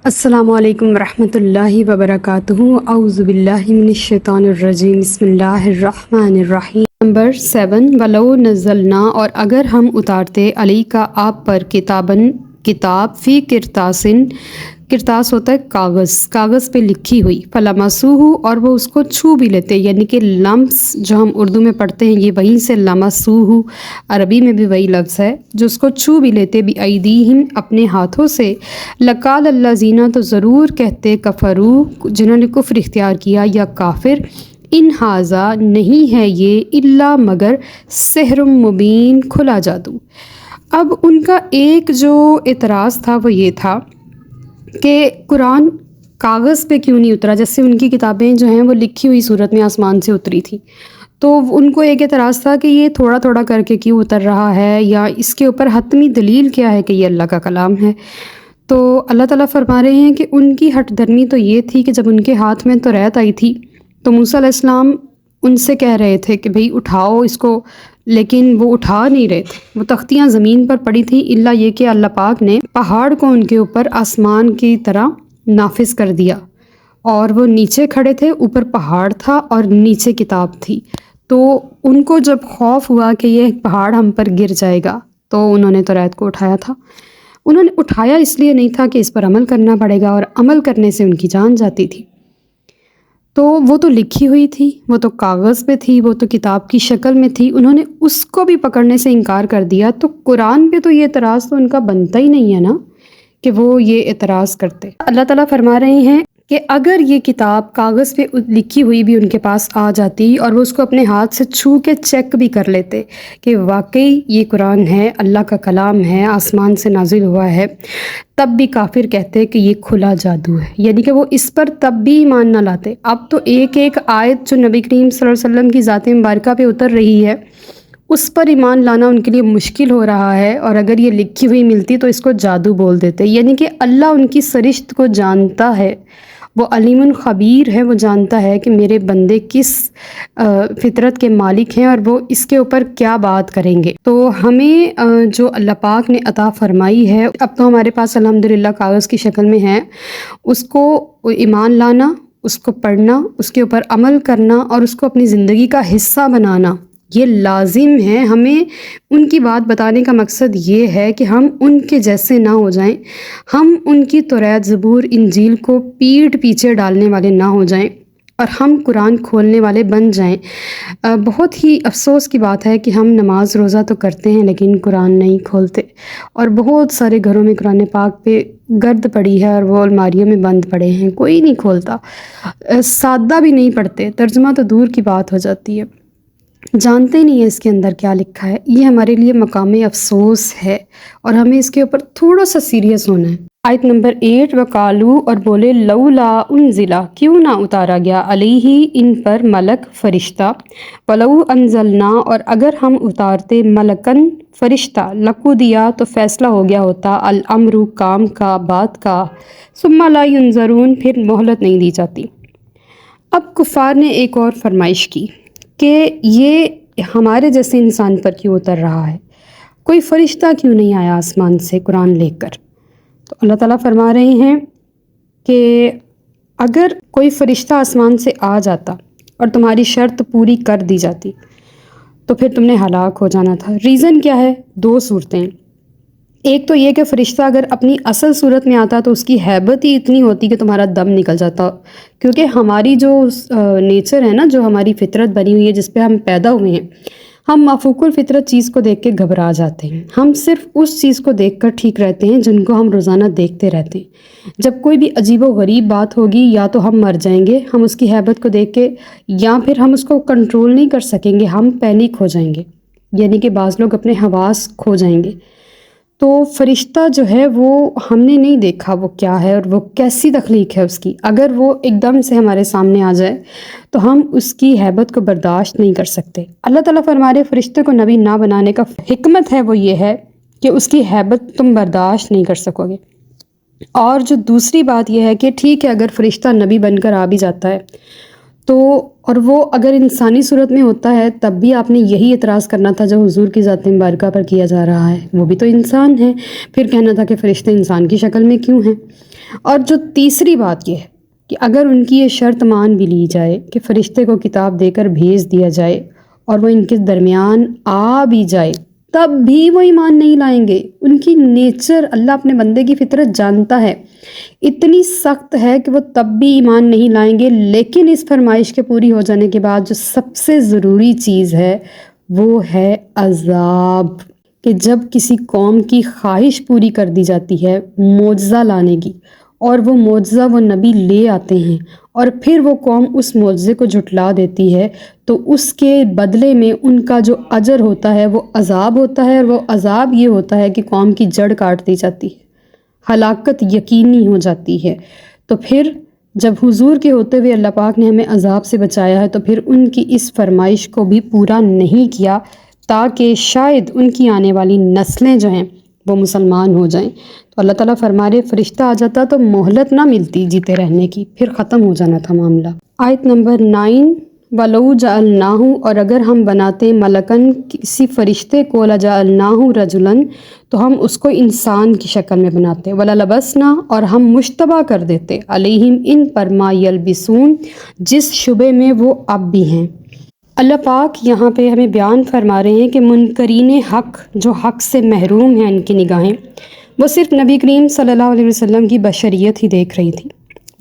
السلام علیکم ورحمۃ اللہ وبرکاتہ۔ اعوذ باللہ من الشیطان الرجیم، بسم اللہ الرحمن الرحیم۔ نمبر 7، ولو نزلنا، اور اگر ہم اتارتے علی کا آپ پر کتاب فی کرتاسن، کرتاس ہوتا ہے کاغذ پہ لکھی ہوئی، فلمسوہ، اور وہ اس کو چھو بھی لیتے، یعنی کہ لمس جو ہم اردو میں پڑھتے ہیں یہ وہیں سے لمسوہ، عربی میں بھی وہی لفظ ہے، جو اس کو چھو بھی لیتے بایدیہم، اپنے ہاتھوں سے، لقال الذین، تو ضرور کہتے کفرو، جنہوں نے کفر اختیار کیا یا کافر، ان ھذا، نہیں ہے یہ، الا مگر، سحر مبین، کھلا جادو۔ اب ان کا ایک جو اعتراض تھا وہ یہ تھا کہ قرآن کاغذ پہ کیوں نہیں اترا، جیسے ان کی کتابیں جو ہیں وہ لکھی ہوئی صورت میں آسمان سے اتری تھی، تو ان کو ایک اعتراض تھا کہ یہ تھوڑا تھوڑا کر کے کیوں اتر رہا ہے، یا اس کے اوپر حتمی دلیل کیا ہے کہ یہ اللہ کا کلام ہے۔ تو اللہ تعالیٰ فرما رہے ہیں کہ ان کی ہٹ درمی تو یہ تھی کہ جب ان کے ہاتھ میں توریت آئی تھی تو موسیٰ علیہ السلام ان سے کہہ رہے تھے کہ بھئی اٹھاؤ اس کو، لیکن وہ اٹھا نہیں رہے تھے، وہ تختیاں زمین پر پڑی تھیں، الا یہ کہ اللہ پاک نے پہاڑ کو ان کے اوپر آسمان کی طرح نافذ کر دیا، اور وہ نیچے کھڑے تھے، اوپر پہاڑ تھا اور نیچے کتاب تھی۔ تو ان کو جب خوف ہوا کہ یہ پہاڑ ہم پر گر جائے گا تو انہوں نے توریت کو اٹھایا تھا۔ انہوں نے اٹھایا اس لیے نہیں تھا کہ اس پر عمل کرنا پڑے گا، اور عمل کرنے سے ان کی جان جاتی تھی۔ تو وہ تو لکھی ہوئی تھی، وہ تو کاغذ پہ تھی، وہ تو کتاب کی شکل میں تھی، انہوں نے اس کو بھی پکڑنے سے انکار کر دیا، تو قرآن پہ تو یہ اعتراض تو ان کا بنتا ہی نہیں ہے نا کہ وہ یہ اعتراض کرتے۔ اللہ تعالیٰ فرما رہے ہیں کہ اگر یہ کتاب کاغذ پہ لکھی ہوئی بھی ان کے پاس آ جاتی اور وہ اس کو اپنے ہاتھ سے چھو کے چیک بھی کر لیتے کہ واقعی یہ قرآن ہے، اللہ کا کلام ہے، آسمان سے نازل ہوا ہے، تب بھی کافر کہتے کہ یہ کھلا جادو ہے، یعنی کہ وہ اس پر تب بھی ایمان نہ لاتے۔ اب تو ایک ایک آیت جو نبی کریم صلی اللہ علیہ وسلم کی ذات مبارکہ پہ اتر رہی ہے اس پر ایمان لانا ان کے لیے مشکل ہو رہا ہے، اور اگر یہ لکھی ہوئی ملتی تو اس کو جادو بول دیتے، یعنی کہ اللہ ان کی سرشت کو جانتا ہے، وہ علیم خبیر ہے، وہ جانتا ہے کہ میرے بندے کس فطرت کے مالک ہیں اور وہ اس کے اوپر کیا بات کریں گے۔ تو ہمیں جو اللہ پاک نے عطا فرمائی ہے، اب تو ہمارے پاس الحمدللہ کاغذ کی شکل میں ہے، اس کو ایمان لانا، اس کو پڑھنا، اس کے اوپر عمل کرنا اور اس کو اپنی زندگی کا حصہ بنانا یہ لازم ہے۔ ہمیں ان کی بات بتانے کا مقصد یہ ہے کہ ہم ان کے جیسے نہ ہو جائیں، ہم ان کی توریت، زبور، انجیل کو پیٹھ پیچھے ڈالنے والے نہ ہو جائیں، اور ہم قرآن کھولنے والے بن جائیں۔ بہت ہی افسوس کی بات ہے کہ ہم نماز روزہ تو کرتے ہیں لیکن قرآن نہیں کھولتے، اور بہت سارے گھروں میں قرآن پاک پہ گرد پڑی ہے اور وہ الماریوں میں بند پڑے ہیں، کوئی نہیں کھولتا، سادہ بھی نہیں پڑھتے، ترجمہ تو دور کی بات ہو جاتی ہے، جانتے نہیں ہیں اس کے اندر کیا لکھا ہے۔ یہ ہمارے لیے مقام افسوس ہے اور ہمیں اس کے اوپر تھوڑا سا سیریس ہونا ہے۔ آیت نمبر 8، وقالو، اور بولے، لولا انزلا، کیوں نہ اتارا گیا، علیہ، ان پر، ملک، فرشتہ، ولو انزلنا، اور اگر ہم اتارتے، ملکن، فرشتہ، لقضی، تو فیصلہ ہو گیا ہوتا، الامر، کام کا، بات کا، ثم لا ینظرون، پھر مہلت نہیں دی جاتی۔ اب کفار نے ایک اور فرمائش کی کہ یہ ہمارے جیسے انسان پر کیوں اتر رہا ہے، کوئی فرشتہ کیوں نہیں آیا آسمان سے قرآن لے کر؟ تو اللہ تعالیٰ فرما رہے ہیں کہ اگر کوئی فرشتہ آسمان سے آ جاتا اور تمہاری شرط پوری کر دی جاتی تو پھر تم نے ہلاک ہو جانا تھا۔ ریزن کیا ہے؟ دو صورتیں، ایک تو یہ کہ فرشتہ اگر اپنی اصل صورت میں آتا تو اس کی ہیبت ہی اتنی ہوتی کہ تمہارا دم نکل جاتا، کیونکہ ہماری جو نیچر ہے نا، جو ہماری فطرت بنی ہوئی ہے، جس پہ ہم پیدا ہوئے ہیں، ہم مفوق الفطرت چیز کو دیکھ کے گھبرا جاتے ہیں، ہم صرف اس چیز کو دیکھ کر ٹھیک رہتے ہیں جن کو ہم روزانہ دیکھتے رہتے ہیں۔ جب کوئی بھی عجیب و غریب بات ہوگی یا تو ہم مر جائیں گے ہم اس کی ہیبت کو دیکھ کے، یا پھر ہم اس کو کنٹرول نہیں کر سکیں گے، ہم پینک ہو جائیں گے، یعنی کہ بعض لوگ اپنے حواس کھو جائیں گے۔ تو فرشتہ جو ہے وہ ہم نے نہیں دیکھا وہ کیا ہے اور وہ کیسی تخلیق ہے اس کی، اگر وہ ایک دم سے ہمارے سامنے آ جائے تو ہم اس کی ہیبت کو برداشت نہیں کر سکتے۔ اللہ تعالیٰ فرما رہے فرشتے کو نبی نہ بنانے کا حکمت ہے وہ یہ ہے کہ اس کی ہیبت تم برداشت نہیں کر سکو گے۔ اور جو دوسری بات یہ ہے کہ ٹھیک ہے اگر فرشتہ نبی بن کر آ بھی جاتا ہے تو اور وہ اگر انسانی صورت میں ہوتا ہے تب بھی آپ نے یہی اعتراض کرنا تھا جو حضور کی ذات مبارکہ پر کیا جا رہا ہے، وہ بھی تو انسان ہے، پھر کہنا تھا کہ فرشتے انسان کی شکل میں کیوں ہیں۔ اور جو تیسری بات یہ ہے کہ اگر ان کی یہ شرط مان بھی لی جائے کہ فرشتے کو کتاب دے کر بھیج دیا جائے اور وہ ان کے درمیان آ بھی جائے تب بھی وہ ایمان نہیں لائیں گے۔ ان کی نیچر اللہ اپنے بندے کی فطرت جانتا ہے، اتنی سخت ہے کہ وہ تب بھی ایمان نہیں لائیں گے۔ لیکن اس فرمائش کے پوری ہو جانے کے بعد جو سب سے ضروری چیز ہے وہ ہے عذاب، کہ جب کسی قوم کی خواہش پوری کر دی جاتی ہے معجزہ لانے کی، اور وہ معجزہ وہ نبی لے آتے ہیں اور پھر وہ قوم اس معجزے کو جھٹلا دیتی ہے، تو اس کے بدلے میں ان کا جو اجر ہوتا ہے وہ عذاب ہوتا ہے، اور وہ عذاب یہ ہوتا ہے کہ قوم کی جڑ کاٹ دی جاتی ہے، ہلاکت یقینی ہو جاتی ہے۔ تو پھر جب حضور کے ہوتے ہوئے اللہ پاک نے ہمیں عذاب سے بچایا ہے تو پھر ان کی اس فرمائش کو بھی پورا نہیں کیا تاکہ شاید ان کی آنے والی نسلیں جو ہیں وہ مسلمان ہو جائیں۔ تو اللہ تعالیٰ فرما رہے فرشتہ آ جاتا تو مہلت نہ ملتی جیتے رہنے کی، پھر ختم ہو جانا تھا معاملہ۔ آیت نمبر 9، وَلَوْ جَعَلْنَاهُ، اور اگر ہم بناتے ملکن کسی فرشتے کو، لَجَعَلْنَاهُ رَجُلًا، تو ہم اس کو انسان کی شکل میں بناتے، وَلَلَبَسْنَا، اور ہم مشتبہ کر دیتے، عَلَيْهِمْ ان پر، مَا يَلْبِسُونَ، جس شبے میں وہ اب بھی ہیں۔ اللہ پاک یہاں پہ ہمیں بیان فرما رہے ہیں کہ منکرین حق جو حق سے محروم ہیں، ان کی نگاہیں وہ صرف نبی کریم صلی اللہ علیہ وسلم کی بشریت ہی دیکھ رہی تھی،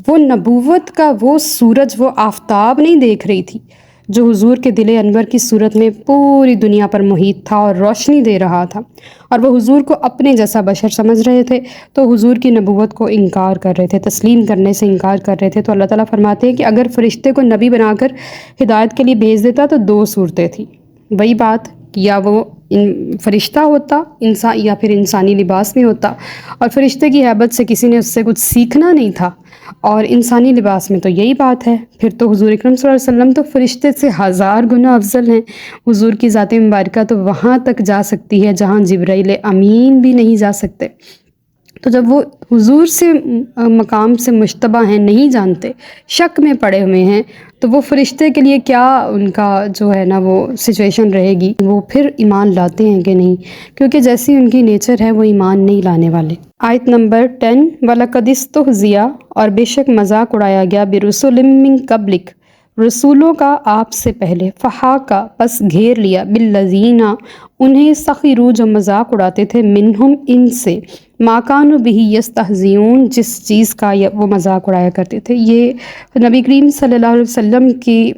وہ نبوت کا وہ سورج، وہ آفتاب نہیں دیکھ رہی تھی جو حضور کے دل انور کی صورت میں پوری دنیا پر محیط تھا اور روشنی دے رہا تھا، اور وہ حضور کو اپنے جیسا بشر سمجھ رہے تھے، تو حضور کی نبوت کو انکار کر رہے تھے، تسلیم کرنے سے انکار کر رہے تھے۔ تو اللہ تعالیٰ فرماتے ہیں کہ اگر فرشتے کو نبی بنا کر ہدایت کے لیے بھیج دیتا تو دو صورتیں تھیں، وہی بات، یا وہ فرشتہ ہوتا انسان، یا پھر انسانی لباس میں ہوتا، اور فرشتے کی ہیبت سے کسی نے اس سے کچھ سیکھنا نہیں تھا، اور انسانی لباس میں تو یہی بات ہے، پھر تو حضور اکرم صلی اللہ علیہ وسلم تو فرشتے سے 1000 گنا افضل ہیں۔ حضور کی ذات مبارکہ تو وہاں تک جا سکتی ہے جہاں جبرائیل امین بھی نہیں جا سکتے۔ تو جب وہ حضور سے مقام سے مشتبہ ہیں، نہیں جانتے، شک میں پڑے ہوئے ہیں، تو وہ فرشتے کے لیے کیا ان کا جو ہے نا وہ سچویشن رہے گی، وہ پھر ایمان لاتے ہیں کہ نہیں، کیونکہ جیسی ان کی نیچر ہے وہ ایمان نہیں لانے والے۔ آیت نمبر 10، وَلَقَدِ اسْتُهْزِئَ، اور بے شک مذاق اڑایا گیا، بِرُسُلٍ مِّن قَبْلِكَ، رسولوں کا آپ سے پہلے، فحاقہ، پس گھیر لیا، بالذین، انہیں، سخروا، جو مذاق اڑاتے تھے، منہم، ان سے، ما کانوا بہ یستہزئون، جس چیز کا وہ مذاق اڑایا کرتے تھے۔ یہ نبی کریم صلی اللہ علیہ وسلم کی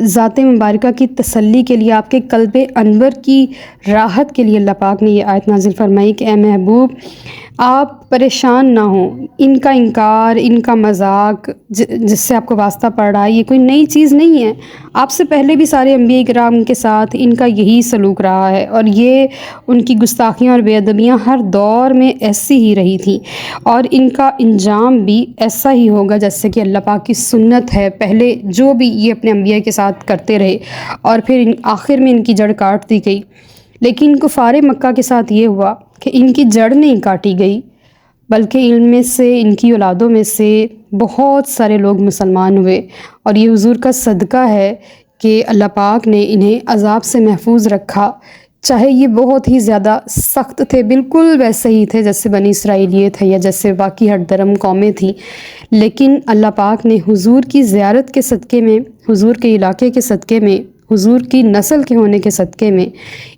ذات مبارکہ کی تسلی کے لیے، آپ کے قلب انور کی راحت کے لیے اللہ پاک نے یہ آیت نازل فرمائی کہ اے محبوب آپ پریشان نہ ہوں، ان کا انکار، ان کا مذاق جس سے آپ کو واسطہ پڑ رہا ہے یہ کوئی نئی چیز نہیں ہے، آپ سے پہلے بھی سارے انبیاء کرام کے ساتھ ان کا یہی سلوک رہا ہے، اور یہ ان کی گستاخیاں اور بے ادبیاں ہر دور میں ایسی ہی رہی تھیں، اور ان کا انجام بھی ایسا ہی ہوگا جیسے کہ اللہ پاک کی سنت ہے، پہلے جو بھی یہ اپنے انبیاء کے ساتھ کرتے رہے اور پھر آخر میں ان کی جڑ کاٹ دی گئی۔ لیکن کفار مکہ کے ساتھ یہ ہوا کہ ان کی جڑ نہیں کاٹی گئی، بلکہ ان میں سے، ان کی اولادوں میں سے بہت سارے لوگ مسلمان ہوئے، اور یہ حضور کا صدقہ ہے کہ اللہ پاک نے انہیں عذاب سے محفوظ رکھا، چاہے یہ بہت ہی زیادہ سخت تھے، بالکل ویسے ہی تھے جیسے بنی اسرائیل یہ تھے یا جیسے باقی ہر درم قومیں تھیں، لیکن اللہ پاک نے حضور کی زیارت کے صدقے میں، حضور کے علاقے کے صدقے میں، حضور کی نسل کے ہونے کے صدقے میں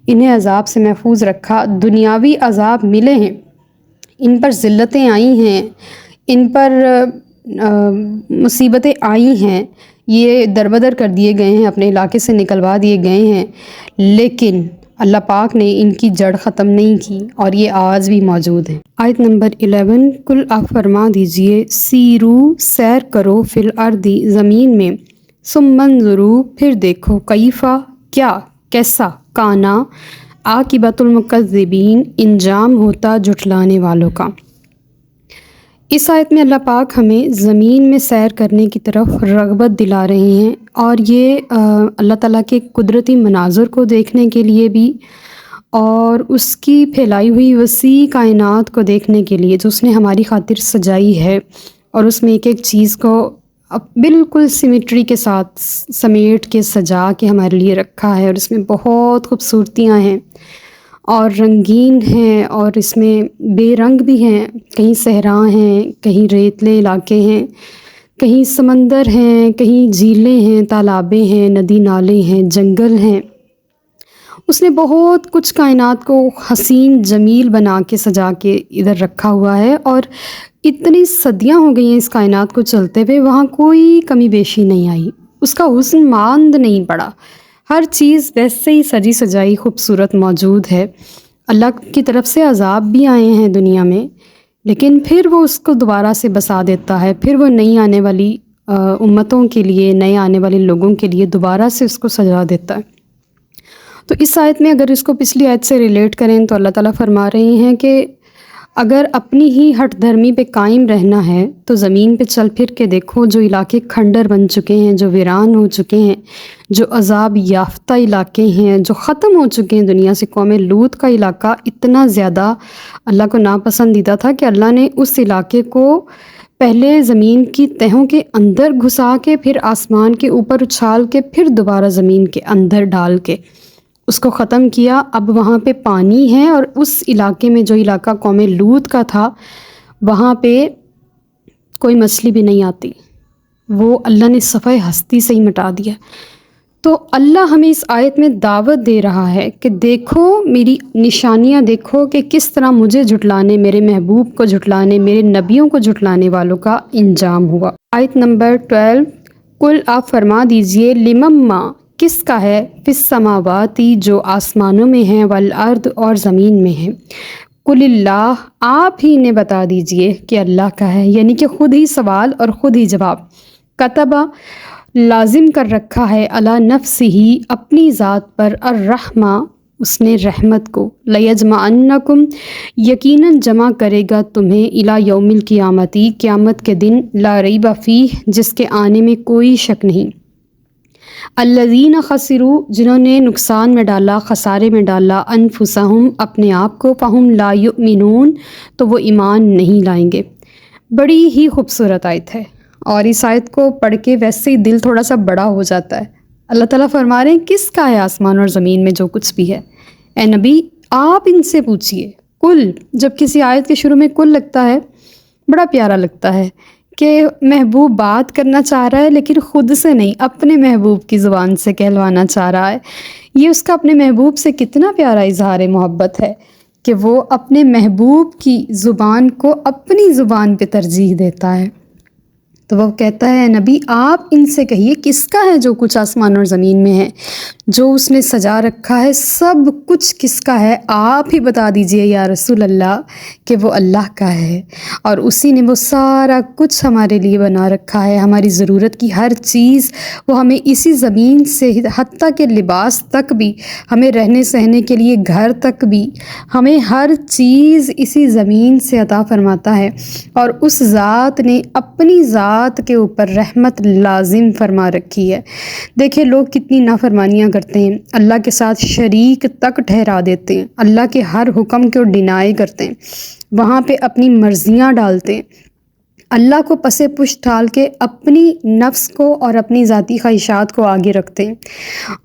انہیں عذاب سے محفوظ رکھا۔ دنیاوی عذاب ملے ہیں، ان پر ذلتیں آئی ہیں، ان پر مصیبتیں آئی ہیں، یہ دربدر کر دیے گئے ہیں، اپنے علاقے سے نکلوا دیے گئے ہیں، لیکن اللہ پاک نے ان کی جڑ ختم نہیں کی، اور یہ آج بھی موجود ہیں۔ آیت نمبر 11، کل آپ فرما دیجئے، سیرو، سیر کرو، فی الارض، زمین میں، ثم انظروا، پھر دیکھو، کیفا، کیا، کیسا، کانا، عاقبۃ المکذبین، انجام ہوتا جھٹلانے والوں کا۔ اس آیت میں اللہ پاک ہمیں زمین میں سیر کرنے کی طرف رغبت دلا رہے ہیں، اور یہ اللہ تعالیٰ کے قدرتی مناظر کو دیکھنے کے لیے بھی، اور اس کی پھیلائی ہوئی وسیع کائنات کو دیکھنے کے لیے جو اس نے ہماری خاطر سجائی ہے، اور اس میں ایک ایک چیز کو اب بالکل سیمیٹری کے ساتھ سمیٹ کے سجا کے ہمارے لیے رکھا ہے، اور اس میں بہت خوبصورتیاں ہیں اور رنگین ہیں، اور اس میں بے رنگ بھی ہیں، کہیں صحرا ہیں، کہیں ریتلے علاقے ہیں، کہیں سمندر ہیں، کہیں جھیلیں ہیں، تالابیں ہیں، ندی نالے ہیں، جنگل ہیں۔ اس نے بہت کچھ کائنات کو حسین جمیل بنا کے سجا کے ادھر رکھا ہوا ہے، اور اتنی صدیاں ہو گئی ہیں اس کائنات کو چلتے ہوئے، وہاں کوئی کمی بیشی نہیں آئی، اس کا حسن ماند نہیں پڑا، ہر چیز ویسے ہی سجی سجائی خوبصورت موجود ہے۔ اللہ کی طرف سے عذاب بھی آئے ہیں دنیا میں، لیکن پھر وہ اس کو دوبارہ سے بسا دیتا ہے، پھر وہ نئی آنے والی امتوں کے لیے، نئے آنے والے لوگوں کے لیے دوبارہ سے اس کو سجا دیتا ہے۔ تو اس آیت میں اگر اس کو پچھلی آیت سے ریلیٹ کریں تو اللہ تعالیٰ فرما رہے ہیں کہ اگر اپنی ہی ہٹ دھرمی پہ قائم رہنا ہے تو زمین پہ چل پھر کے دیکھو، جو علاقے کھنڈر بن چکے ہیں، جو ویران ہو چکے ہیں، جو عذاب یافتہ علاقے ہیں، جو ختم ہو چکے ہیں دنیا سے۔ قوم لوط کا علاقہ اتنا زیادہ اللہ کو ناپسندیدہ تھا کہ اللہ نے اس علاقے کو پہلے زمین کی تہوں کے اندر گھسا کے، پھر آسمان کے اوپر اچھال کے، پھر دوبارہ زمین کے اندر ڈال کے اس کو ختم کیا۔ اب وہاں پہ پانی ہے، اور اس علاقے میں جو علاقہ قوم لوط کا تھا وہاں پہ کوئی مچھلی بھی نہیں آتی، وہ اللہ نے صفحہ ہستی سے ہی مٹا دیا۔ تو اللہ ہمیں اس آیت میں دعوت دے رہا ہے کہ دیکھو میری نشانیاں، دیکھو کہ کس طرح مجھے جھٹلانے، میرے محبوب کو جھٹلانے، میرے نبیوں کو جھٹلانے والوں کا انجام ہوا۔ آیت نمبر 12، کل آپ فرما دیجئے لمما، کس کا ہے، فی السماواتی، جو آسمانوں میں ہیں، والارض، اور زمین میں ہیں، قل اللہ، آپ ہی نے بتا دیجئے کہ اللہ کا ہے، یعنی کہ خود ہی سوال اور خود ہی جواب۔ کتبہ، لازم کر رکھا ہے، علی نفسہ، اپنی ذات پر، الرحمہ، اس نے رحمت کو، لیجمعنکم، یقیناً جمع کرے گا تمہیں، الی یوم القیامتی، قیامت کے دن، لا ریب فیہ، جس کے آنے میں کوئی شک نہیں۔ الذین خسروا، جنہوں نے نقصان میں ڈالا، خسارے میں ڈالا، انفسہم، اپنے آپ کو، فہم لا یؤمنون، تو وہ ایمان نہیں لائیں گے۔ بڑی ہی خوبصورت آیت ہے، اور اس آیت کو پڑھ کے ویسے ہی دل تھوڑا سا بڑا ہو جاتا ہے۔ اللہ تعالیٰ فرما رہے ہیں کس کا ہے آسمان اور زمین میں جو کچھ بھی ہے، اے نبی آپ ان سے پوچھئے۔ کل، جب کسی آیت کے شروع میں کل لگتا ہے بڑا پیارا لگتا ہے کہ محبوب بات کرنا چاہ رہا ہے، لیکن خود سے نہیں، اپنے محبوب کی زبان سے کہلوانا چاہ رہا ہے۔ یہ اس کا اپنے محبوب سے کتنا پیارا اظہار محبت ہے کہ وہ اپنے محبوب کی زبان کو اپنی زبان پہ ترجیح دیتا ہے۔ تو وہ کہتا ہے نبی آپ ان سے کہیے کس کا ہے جو کچھ آسمان اور زمین میں ہے، جو اس نے سجا رکھا ہے، سب کچھ کس کا ہے، آپ ہی بتا دیجئے یا رسول اللہ کہ وہ اللہ کا ہے، اور اسی نے وہ سارا کچھ ہمارے لیے بنا رکھا ہے، ہماری ضرورت کی ہر چیز وہ ہمیں اسی زمین سے، حتیٰ کہ لباس تک بھی، ہمیں رہنے سہنے کے لیے گھر تک بھی، ہمیں ہر چیز اسی زمین سے عطا فرماتا ہے، اور اس ذات نے اپنی ذات کے اوپر رحمت لازم فرما رکھی ہے۔ دیکھیں لوگ کتنی نافرمانیاں کرتے ہیں، اللہ کے ساتھ شریک تک ٹھہرا دیتے ہیں، اللہ کے ہر حکم کو ڈینائی کرتے ہیں، وہاں پہ اپنی مرضیاں ڈالتے ہیں، اللہ کو پسے پشت ڈال کے اپنی نفس کو اور اپنی ذاتی خواہشات کو آگے رکھتے ہیں۔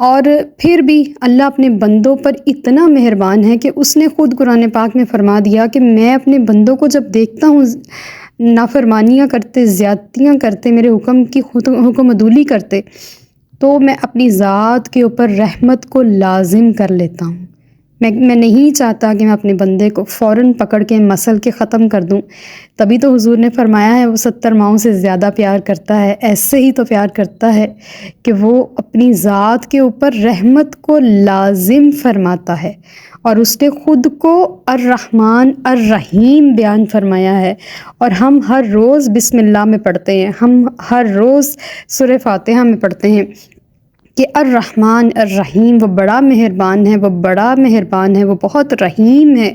اور پھر بھی اللہ اپنے بندوں پر اتنا مہربان ہے کہ اس نے خود قرآن پاک میں فرما دیا کہ میں اپنے بندوں کو جب دیکھتا ہوں نافرمانیاں کرتے، زیادتیاں کرتے، میرے حکم کی حکم عدولی کرتے، تو میں اپنی ذات کے اوپر رحمت کو لازم کر لیتا ہوں۔ میں نہیں چاہتا کہ میں اپنے بندے کو فوراً پکڑ کے مسل کے ختم کر دوں۔ تبھی تو حضور نے فرمایا ہے وہ 70 ماؤں سے زیادہ پیار کرتا ہے، ایسے ہی تو پیار کرتا ہے کہ وہ اپنی ذات کے اوپر رحمت کو لازم فرماتا ہے، اور اس نے خود کو الرحمن الرحیم بیان فرمایا ہے، اور ہم ہر روز بسم اللہ میں پڑھتے ہیں، ہم ہر روز سورہ فاتحہ میں پڑھتے ہیں کہ الرحمن الرحیم، وہ بڑا مہربان ہے، وہ بڑا مہربان ہے، وہ بہت رحیم ہے۔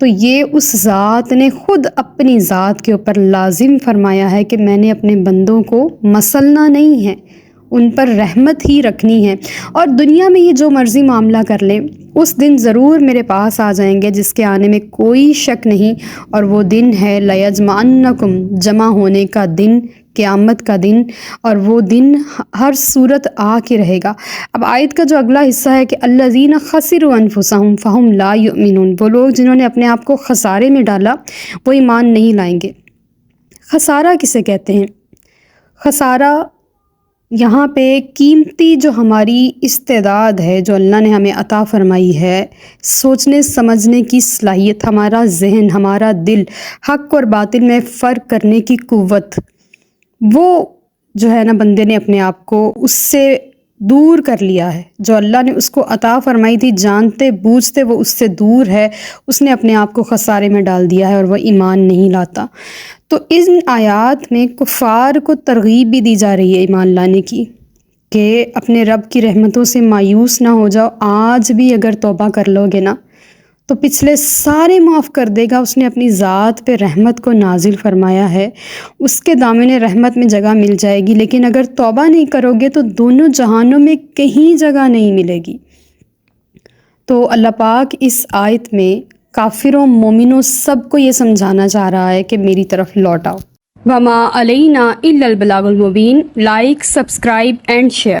تو یہ اس ذات نے خود اپنی ذات کے اوپر لازم فرمایا ہے کہ میں نے اپنے بندوں کو مسلنا نہیں ہے، ان پر رحمت ہی رکھنی ہے، اور دنیا میں یہ جو مرضی معاملہ کر لیں اس دن ضرور میرے پاس آ جائیں گے، جس کے آنے میں کوئی شک نہیں، اور وہ دن ہے لیجمعنکم، جمع ہونے کا دن، قیامت کا دن، اور وہ دن ہر صورت آ کے رہے گا۔ اب آیت کا جو اگلا حصہ ہے کہ الذین خسروا انفسہم فہم لا یؤمنون، وہ لوگ جنہوں نے اپنے آپ کو خسارے میں ڈالا وہ ایمان نہیں لائیں گے۔ خسارہ کسے کہتے ہیں؟ خسارہ یہاں پہ قیمتی جو ہماری استعداد ہے، جو اللہ نے ہمیں عطا فرمائی ہے، سوچنے سمجھنے کی صلاحیت، ہمارا ذہن، ہمارا دل، حق اور باطل میں فرق کرنے کی قوت، وہ جو ہے نا بندے نے اپنے آپ کو اس سے دور کر لیا ہے۔ جو اللہ نے اس کو عطا فرمائی تھی جانتے بوجھتے وہ اس سے دور ہے، اس نے اپنے آپ کو خسارے میں ڈال دیا ہے اور وہ ایمان نہیں لاتا۔ تو ان آیات میں کفار کو ترغیب بھی دی جا رہی ہے ایمان لانے کی، کہ اپنے رب کی رحمتوں سے مایوس نہ ہو جاؤ، آج بھی اگر توبہ کر لو گے نا تو پچھلے سارے معاف کر دے گا۔ اس نے اپنی ذات پہ رحمت کو نازل فرمایا ہے، اس کے دامن رحمت میں جگہ مل جائے گی، لیکن اگر توبہ نہیں کرو گے تو دونوں جہانوں میں کہیں جگہ نہیں ملے گی۔ تو اللہ پاک اس آیت میں کافروں مومنوں سب کو یہ سمجھانا چاہ رہا ہے کہ میری طرف لوٹ آؤ۔ وما علینا الا البلاغ المبین۔ Like, subscribe and share.